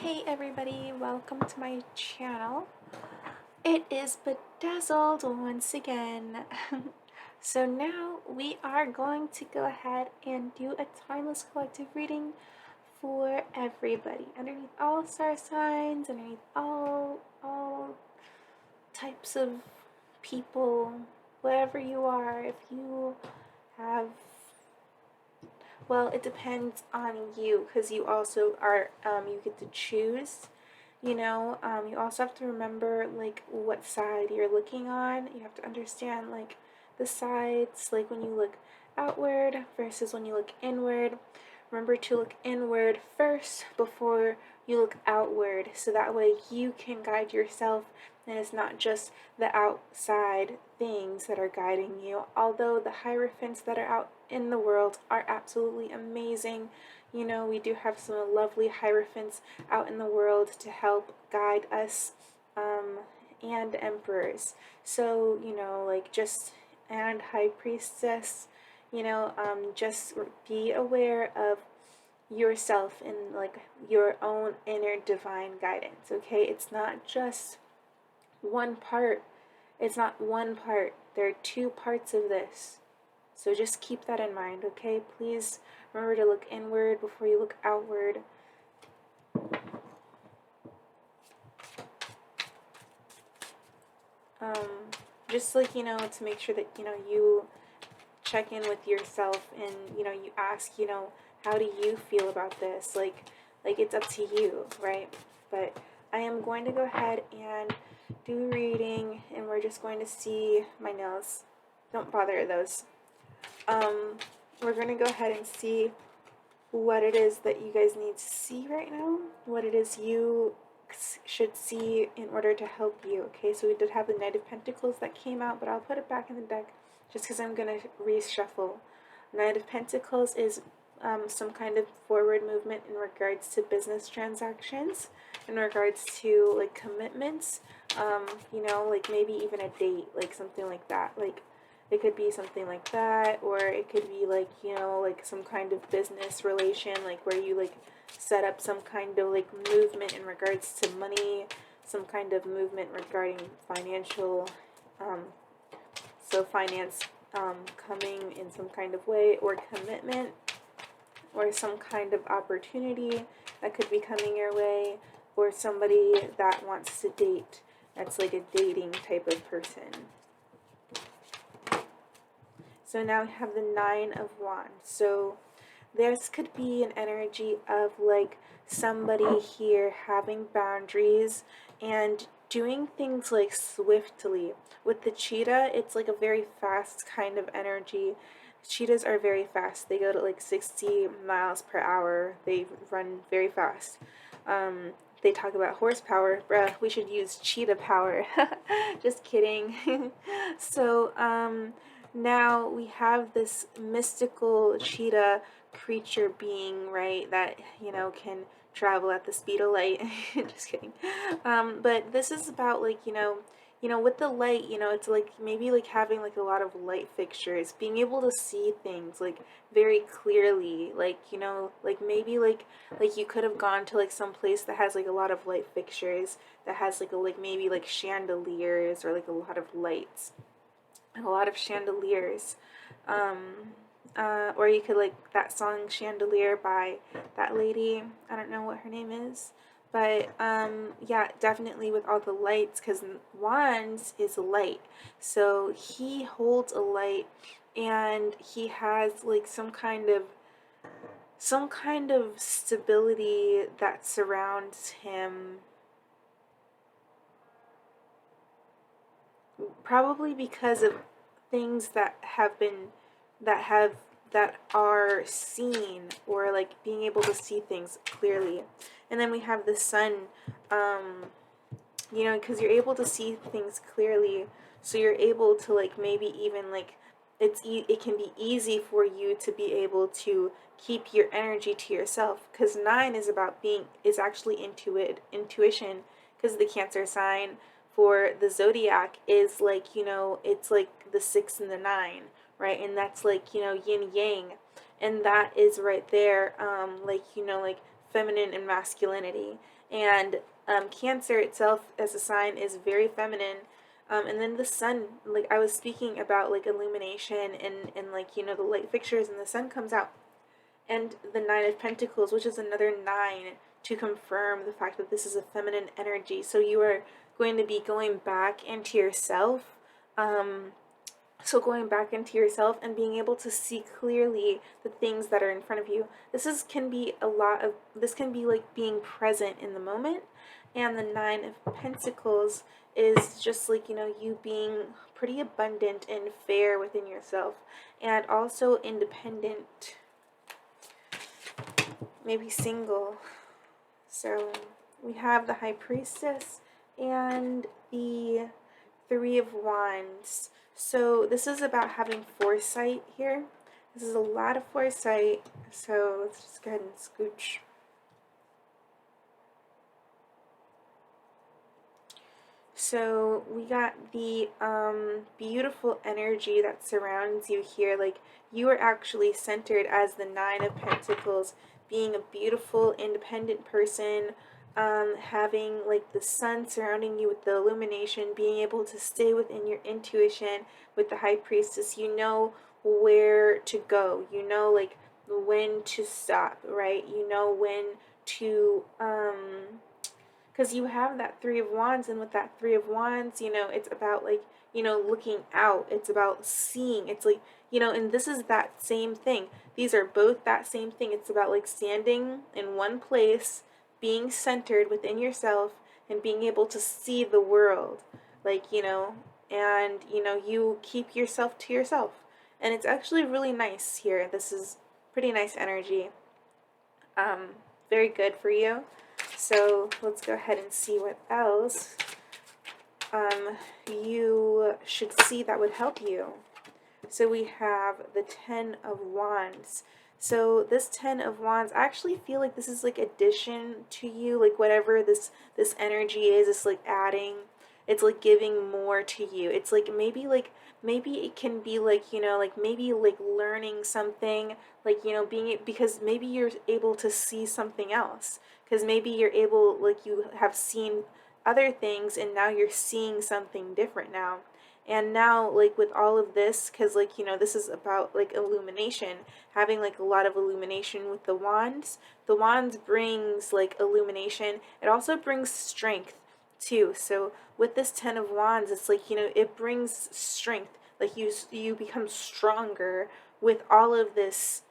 Hey everybody, welcome to my channel. It is Bedazzled once again. So now we are going to go ahead and do a timeless collective reading for everybody, underneath all star signs, underneath all types of people, wherever you are. If you have, well, it depends on you because you also are, you get to choose. You also have to remember like what side you're looking on. You have to understand like the sides, like when you look outward versus when you look inward. Remember to look inward first before you look outward, so that way you can guide yourself and it's not just the outside things that are guiding you. Although the hierophants that are out in the world are absolutely amazing, we do have some lovely hierophants out in the world to help guide us, and emperors. So, like just, and high priestess, just be aware of yourself and like your own inner divine guidance, okay? It's not just one part. It's not one part. There are two parts of this. So just keep that in mind, okay? Please remember to look inward before you look outward. Just like, to make sure that, you check in with yourself and, you ask, how do you feel about this? Like it's up to you, right? But I am going to go ahead and do a reading, and we're just going to see my nails. Don't bother those. We're going to go ahead and see what it is that you guys need to see right now, what it is you should see in order to help you. Okay, so we did have the Knight of Pentacles that came out, but I'll put it back in the deck just because I'm going to reshuffle. Knight of Pentacles is some kind of forward movement in regards to business transactions, in regards to like commitments, like maybe even a date, like something like that. Like it could be something like that, or it could be like, like some kind of business relation, like where you like set up some kind of like movement in regards to money, some kind of movement regarding financial, so finance coming in some kind of way, or commitment, or some kind of opportunity that could be coming your way, or somebody that wants to date, that's like a dating type of person. So now we have the Nine of Wands. So this could be an energy of like somebody here having boundaries and doing things like swiftly. With the cheetah, it's like a very fast kind of energy. Cheetahs are very fast. They go to like 60 miles per hour. They run very fast. They talk about horsepower. Bruh, we should use cheetah power. Just kidding. So, now we have this mystical cheetah creature being, right, that, can travel at the speed of light. Just kidding. But this is about like, with the light, it's like maybe like having like a lot of light fixtures, being able to see things like very clearly, like, like maybe like you could have gone to like some place that has like a lot of light fixtures, that has like a like maybe like chandeliers or like a lot of lights, a lot of chandeliers. Or you could like that song Chandelier by that lady. I don't know what her name is. But yeah, definitely with all the lights, because Wands is light. So he holds a light, and he has like some kind of stability that surrounds him, probably because of things that are seen, or like being able to see things clearly. And then we have the sun, because you're able to see things clearly, so you're able to like maybe even like it can be easy for you to be able to keep your energy to yourself, because 9 is actually intuition, because the Cancer sign for the zodiac is like, it's like the 6 and the 9, right? And that's like, yin yang, and that is right there, like, like feminine and masculinity. And Cancer itself as a sign is very feminine. And then the sun, like I was speaking about like illumination and like, you know, the light fixtures, and the sun comes out. And the Nine of Pentacles, which is another nine, to confirm the fact that this is a feminine energy. So you are going to be going back into yourself. So going back into yourself and being able to see clearly the things that are in front of you. This can be like being present in the moment. And the Nine of Pentacles is just like, you know, you being pretty abundant and fair within yourself, and also independent, maybe single. So we have the High Priestess and the Three of Wands. So this is about having foresight here. This is a lot of foresight. So let's just go ahead and scooch. So we got the beautiful energy that surrounds you here. Like, you are actually centered as the Nine of Pentacles, being a beautiful, independent person, having like the sun surrounding you with the illumination, being able to stay within your intuition. With the High Priestess, you know where to go. You know, like, when to stop, right? You know when to because you have that Three of Wands, and with that Three of Wands, you know, it's about like, you know, looking out. It's about seeing. It's like, you know, and this is that same thing. These are both that same thing. It's about like standing in one place, being centered within yourself, and being able to see the world. Like, you know, and, you know, you keep yourself to yourself. And it's actually really nice here. This is pretty nice energy. Very good for you. So let's go ahead and see what else you should see that would help you. So we have the Ten of Wands. So this Ten of Wands, I actually feel like this is like addition to you, like whatever this energy is, it's like adding, it's like giving more to you. It's like maybe it can be like, you know, like maybe like learning something, like, you know, being, because maybe you're able to see something else, because maybe you're able, like, you have seen other things and now you're seeing something different now. And now, like, with all of this, because, like, you know, this is about like illumination, having like a lot of illumination with the wands. The wands brings like illumination. It also brings strength too. So with this Ten of Wands, it's like, you know, it brings strength. Like, you become stronger with all of this,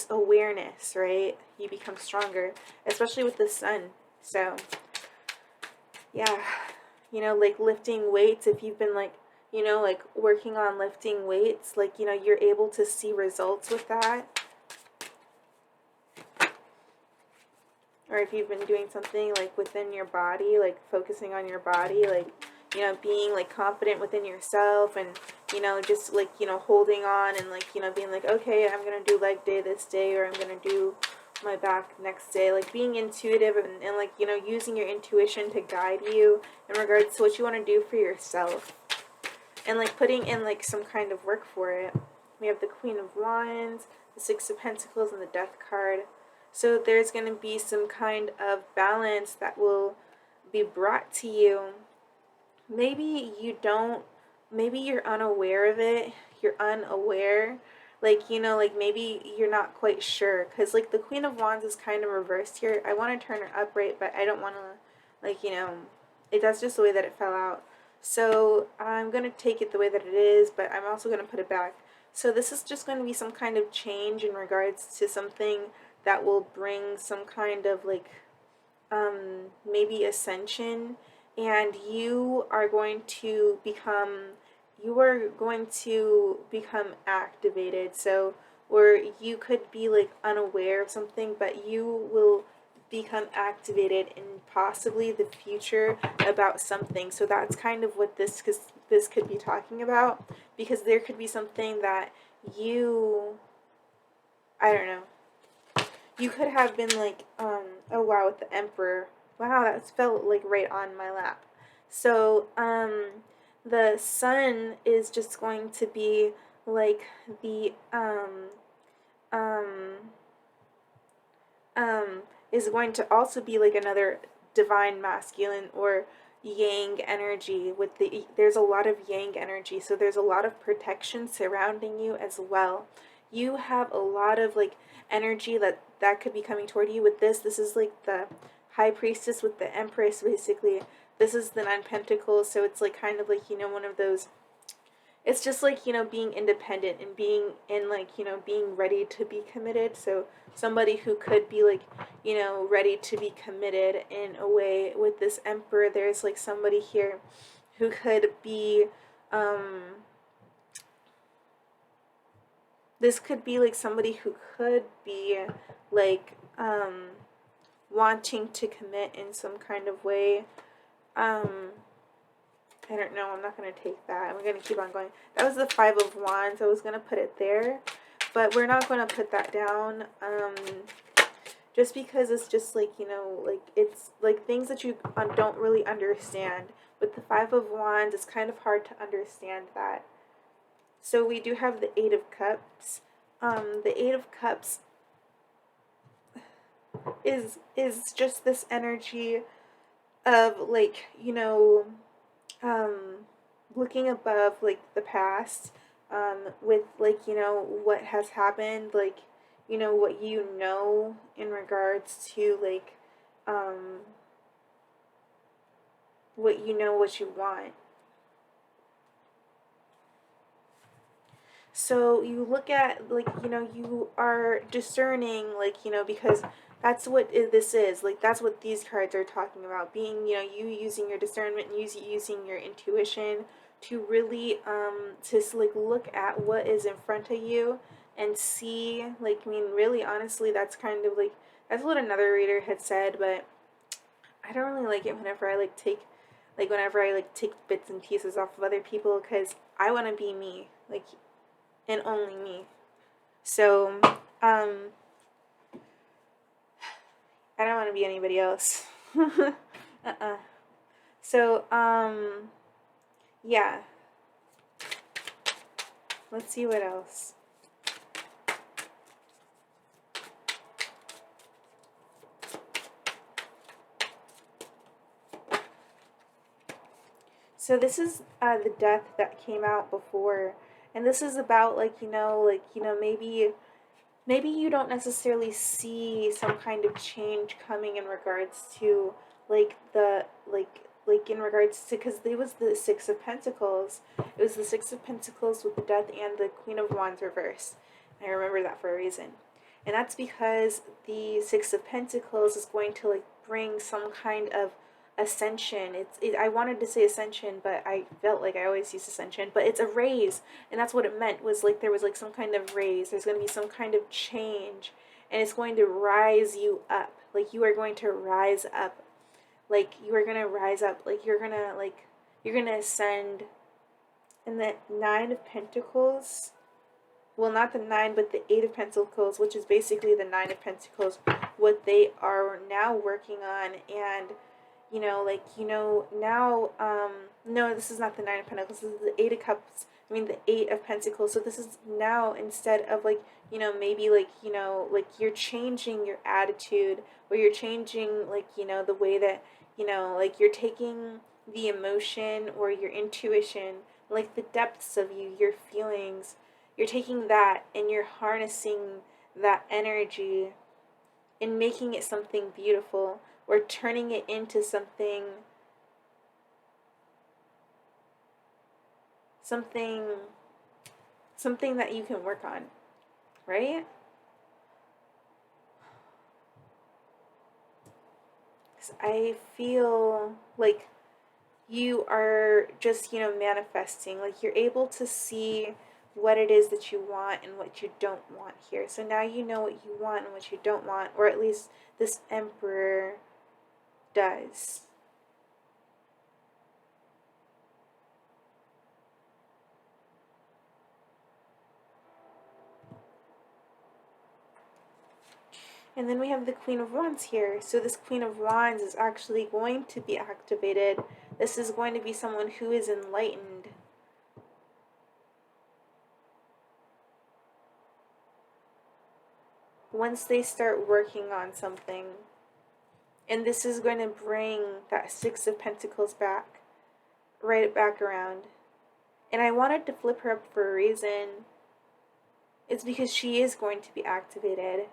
awareness, right? You become stronger, especially with the sun. So yeah, you know, like lifting weights, if you've been like, you know, like working on lifting weights, like, you know, you're able to see results with that. Or if you've been doing something like within your body, like focusing on your body, like, you know, being like confident within yourself, and, you know, just like, you know, holding on, and like, you know, being like, okay, I'm gonna do leg day this day, or I'm gonna do my back next day. Like being intuitive, and like, you know, using your intuition to guide you in regards to what you want to do for yourself, and like putting in like some kind of work for it. We have the Queen of Wands, the Six of Pentacles, and the Death card. So there's going to be some kind of balance that will be brought to you. Maybe you don't, maybe you're unaware of it. You're unaware. Like, you know, like maybe you're not quite sure. Because, like, the Queen of Wands is kind of reversed here. I want to turn her upright, but I don't want to, like, you know, that's just the way that it fell out. So I'm going to take it the way that it is, but I'm also going to put it back. So this is just going to be some kind of change in regards to something that will bring some kind of, like, maybe ascension, and you are going to become activated. So, or you could be like unaware of something, but you will become activated in possibly the future about something. So that's kind of what this could be talking about, because there could be something that you, I don't know, you could have been like, oh wow, with the Emperor. Wow, that felt like right on my lap. So, the sun is just going to be like the, is going to also be like another divine masculine or yang energy. With there's a lot of yang energy, so there's a lot of protection surrounding you as well. You have a lot of like energy that could be coming toward you. With this is like the high priestess with the empress, basically. This is the nine pentacles, so it's like kind of like, you know, one of those, it's just like, you know, being independent and being in like, you know, being ready to be committed. So somebody who could be like, you know, ready to be committed in a way. With this emperor, there's like somebody here who could be this could be like somebody who could be like wanting to commit in some kind of way. I don't know. I'm not going to take that. I'm going to keep on going. That was the Five of Wands. I was going to put it there, but we're not going to put that down. Just because it's just like, you know, like it's like things that you don't really understand. With the Five of Wands, it's kind of hard to understand that. So we do have the Eight of Cups. The Eight of Cups is just this energy of like, you know, looking above like the past, with like, you know, what has happened, like, you know, what you know in regards to like what you know, what you want. So you look at like, you know, you are discerning, like, you know, because that's what this is, like that's what these cards are talking about, being, you know, you using your discernment, using your intuition to really to like look at what is in front of you and see, like, I mean, really honestly, that's kind of like, that's what another reader had said, but I don't really like it whenever I like take bits and pieces off of other people, because I want to be me, like, and only me. So, I don't want to be anybody else. So, yeah. Let's see what else. So this is the Death that came out before, and this is about like, you know, maybe you don't necessarily see some kind of change coming in regards to like the like in regards to, because it was the Six of Pentacles. It was the Six of Pentacles with the Death and the Queen of Wands reversed. I remember that for a reason. And that's because the Six of Pentacles is going to like bring some kind of ascension. I wanted to say ascension, but I felt like I always use ascension, but it's a raise, and that's what it meant, was like there was like some kind of raise. There's going to be some kind of change, and it's going to rise you up. Like you are going to rise up. Like you are going to rise up. Like you're going to ascend. And the Nine of Pentacles, well, not the nine, but the Eight of Pentacles, which is basically the Nine of Pentacles, what they are now working on. And you know, like, you know, now, no, this is not the Nine of Pentacles, this is the Eight of Cups, I mean, the Eight of Pentacles. So this is now, instead of like, you know, maybe like, you know, like you're changing your attitude, or you're changing like, you know, the way that, you know, like you're taking the emotion or your intuition, like the depths of you, your feelings, you're taking that and you're harnessing that energy and making it something beautiful, or turning it into something something that you can work on, right? 'Cause I feel like you are just, you know, manifesting, like you're able to see what it is that you want and what you don't want here. So now you know what you want and what you don't want, or at least this Emperor does. And then we have the Queen of Wands here. So this Queen of Wands is actually going to be activated. This is going to be someone who is enlightened. Once they start working on something. And this is going to bring that Six of Pentacles back, right back around. And I wanted to flip her up for a reason. It's because she is going to be activated.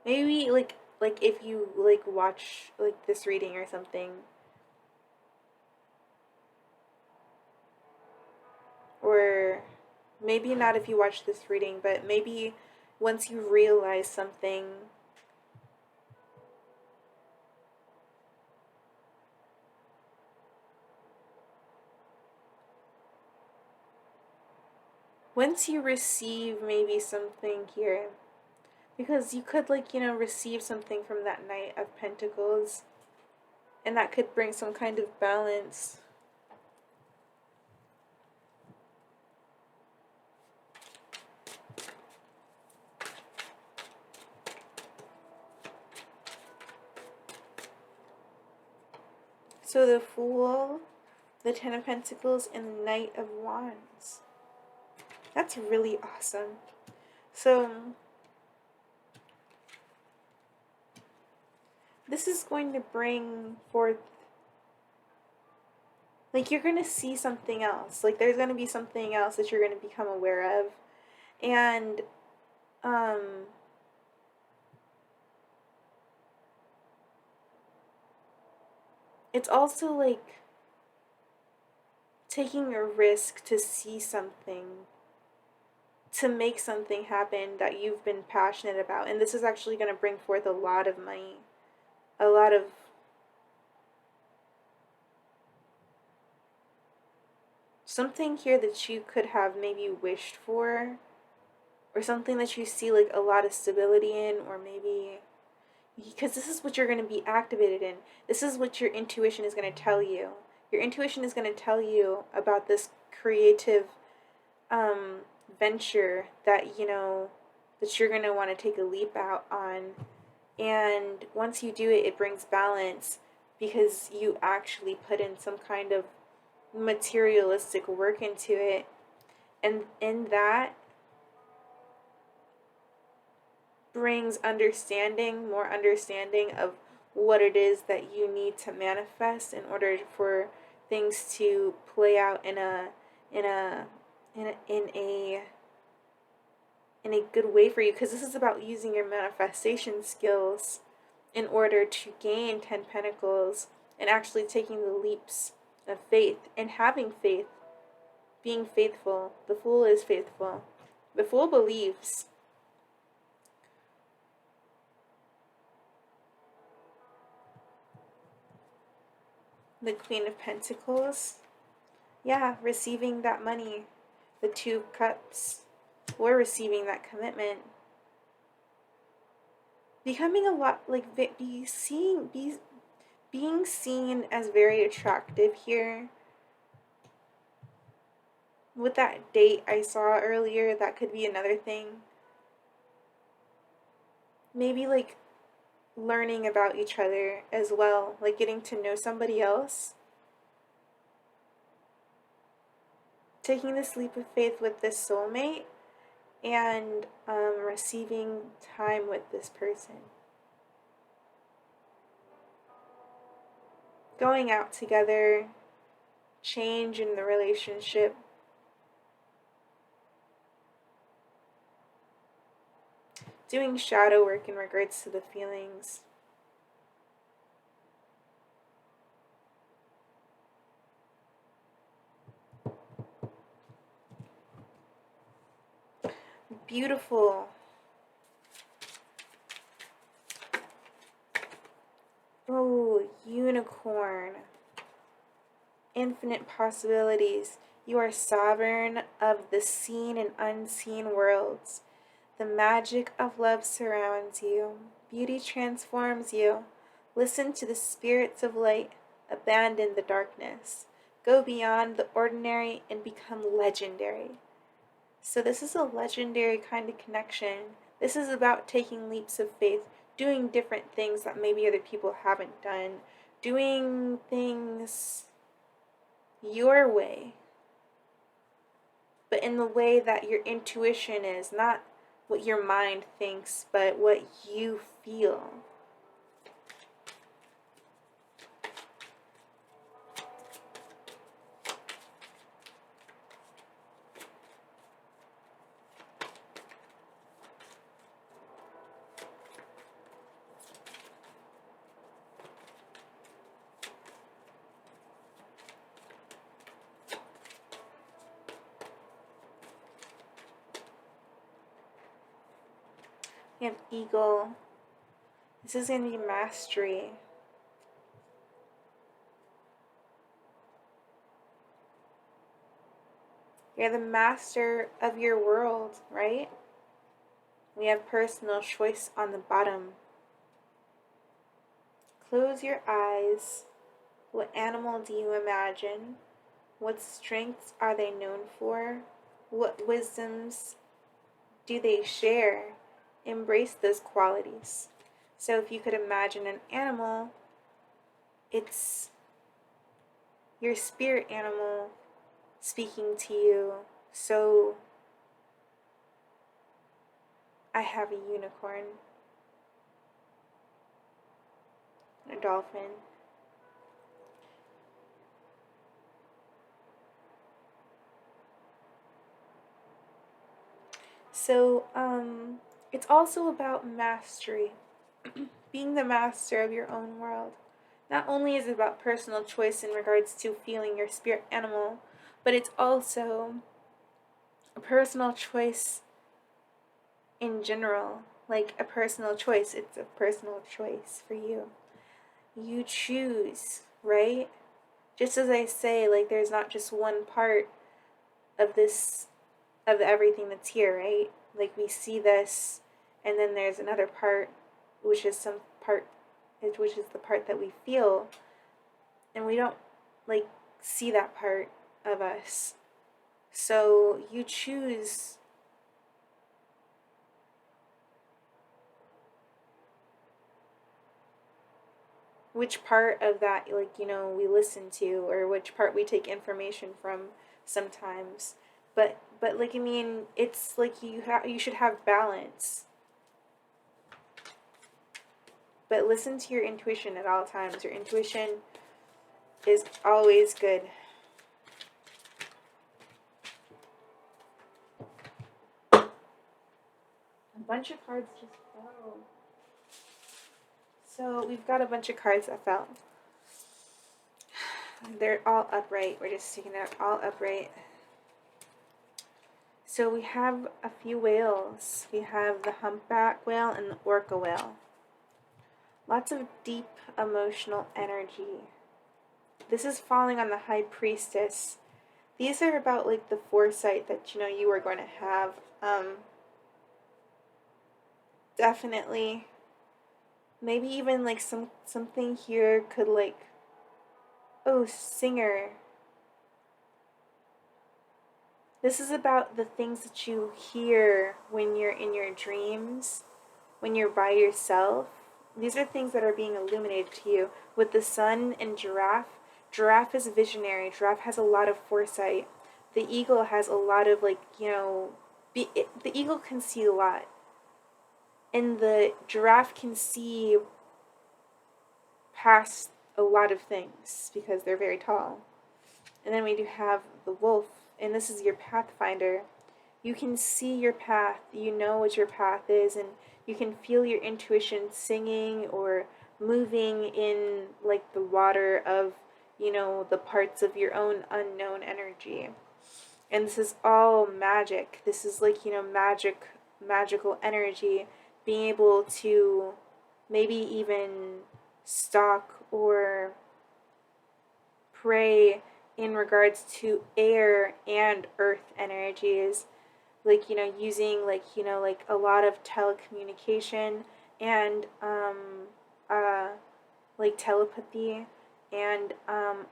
Maybe like if you like watch like this reading or something, or maybe not if you watch this reading, but maybe once you realize something, once you receive maybe something here, because you could like, you know, receive something from that Knight of Pentacles, and that could bring some kind of balance. So the Fool, the Ten of Pentacles, and the Knight of Wands. That's really awesome. So this is going to bring forth, like, you're going to see something else. Like, there's going to be something else that you're going to become aware of. And, it's also, like, taking a risk to see something, to make something happen that you've been passionate about. And this is actually going to bring forth a lot of money. A lot of something here that you could have maybe wished for, or something that you see like a lot of stability in, or maybe because this is what you're going to be activated in. This is what your intuition is going to tell you. Your intuition is going to tell you about this creative venture that, you know, that you're going to want to take a leap out on. And once you do it, it brings balance because you actually put in some kind of materialistic work into it. And in that brings understanding, more understanding of what it is that you need to manifest in order for things to play out in a in a in a in a in a good way for you, because this is about using your manifestation skills in order to gain 10 pentacles and actually taking the leaps of faith and having faith, being faithful. The Fool is faithful. The Fool believes. The Queen of Pentacles. Yeah, receiving that money. The Two of Cups. Or receiving that commitment. Becoming a lot like being seen as very attractive here. With that date I saw earlier, that could be another thing. Maybe like learning about each other as well, like getting to know somebody else. Taking this leap of faith with this soulmate and receiving time with this person. Going out together, change in the relationship. Doing shadow work in regards to the feelings. Beautiful. Oh, Unicorn. Infinite possibilities. You are sovereign of the seen and unseen worlds. The magic of love surrounds you. Beauty transforms you. Listen to the spirits of light. Abandon the darkness. Go beyond the ordinary and become legendary. So this is a legendary kind of connection. This is about taking leaps of faith, doing different things that maybe other people haven't done, doing things your way, but in the way that your intuition is, not what your mind thinks, but what you feel. We have eagle. This is going to be mastery. You're the master of your world, right? We have personal choice on the bottom. Close your eyes. What animal do you imagine? What strengths are they known for? What wisdoms do they share? Embrace those qualities. So if you could imagine an animal, it's your spirit animal speaking to you. So I have a unicorn, a dolphin. So it's also about mastery, being the master of your own world. Not only is it about personal choice in regards to feeling your spirit animal, but it's also a personal choice in general. Like a personal choice, it's a personal choice for you. You choose, right? Just as I say, like there's not just one part of this, of everything that's here, right? Like we see this, and then there's another part, which is some part, which is the part that we feel, and we don't like see that part of us. So you choose which part of that, like, we listen to, or which part we take information from sometimes. But like, I mean, it's like you should have balance. But listen to your intuition at all times. Your intuition is always good. A bunch of cards just fell. So we've got a bunch of cards that fell. They're all upright. We're just taking it all upright. So we have a few whales. We have the humpback whale and the orca whale. Lots of deep emotional energy. This is falling on the high priestess. These are about like the foresight that you are going to have. Definitely. Maybe even like something here could like, oh, singer. This is about the things that you hear when you're in your dreams, when you're by yourself. These are things that are being illuminated to you. With the sun and giraffe, giraffe is visionary. Giraffe has a lot of foresight. The eagle has a lot of like, the eagle can see a lot. And the giraffe can see past a lot of things because they're very tall. And then we do have the wolf, and this is your pathfinder. You can see your path, you know what your path is, and you can feel your intuition singing or moving in like the water of, the parts of your own unknown energy. And this is all magic. This is like, magical energy, being able to maybe even stalk or pray in regards to air and earth energies, like using like a lot of telecommunication and like telepathy, and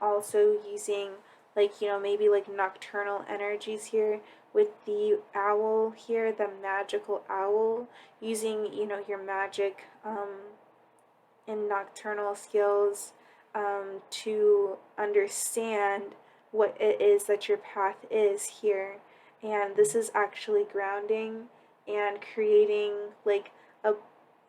also using like maybe like nocturnal energies here with the owl here, the magical owl, using your magic and nocturnal skills to understand what it is that your path is here. And this is actually grounding and creating like a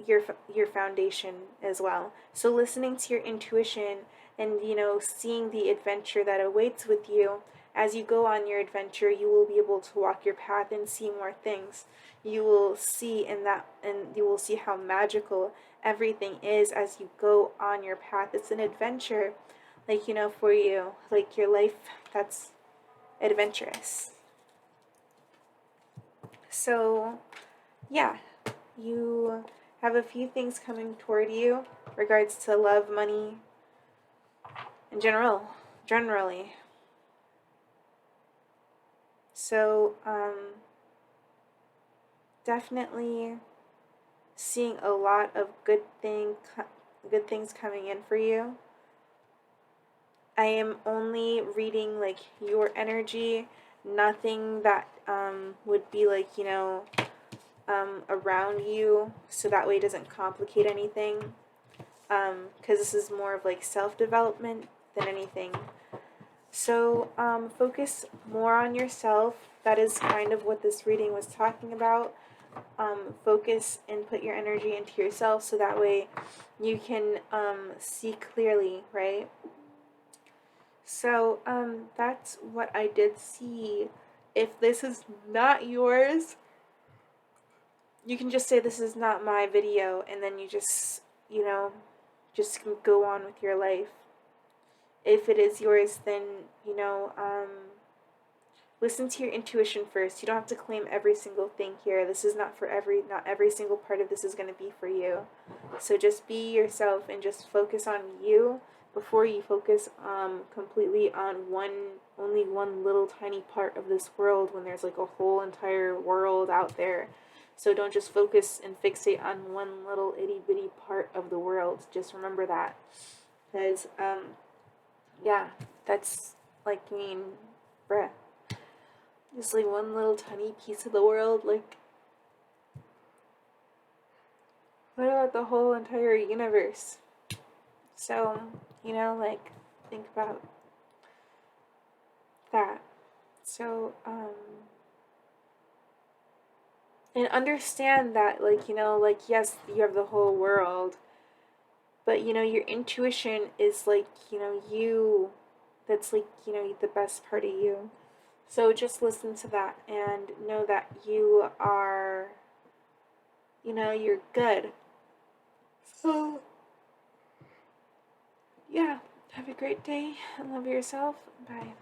your foundation as well. So listening to your intuition and seeing the adventure that awaits with you as you go on your adventure, you will be able to walk your path and see more things. You will see in that, and you will see how magical everything is as you go on your path. It's an adventure, like for you, like your life that's adventurous. So yeah, you have a few things coming toward you regards to love, money, in generally. So definitely seeing a lot of good things coming in for you. I am only reading like your energy, nothing that would be like around you, so that way it doesn't complicate anything. Because this is more of like self-development than anything. So focus more on yourself. That is kind of what this reading was talking about. Focus and put your energy into yourself so that way you can see clearly, right? So that's what I did see. If this is not yours, you can just say this is not my video, and then you just, just go on with your life. If it is yours, then, listen to your intuition first. You don't have to claim every single thing here. This is not not every single part of this is going to be for you. So just be yourself and just focus on you before you focus completely on only one little tiny part of this world when there's like a whole entire world out there. So don't just focus and fixate on one little itty bitty part of the world. Just remember that. Because, yeah, that's like, bruh. Just like one little tiny piece of the world. Like, what about the whole entire universe? So, like, think about that. So, and understand that, like, like, yes, you have the whole world, but, your intuition is, like, that's, like, the best part of you. So just listen to that and know that you are, you're good. So, yeah, have a great day and love yourself. Bye.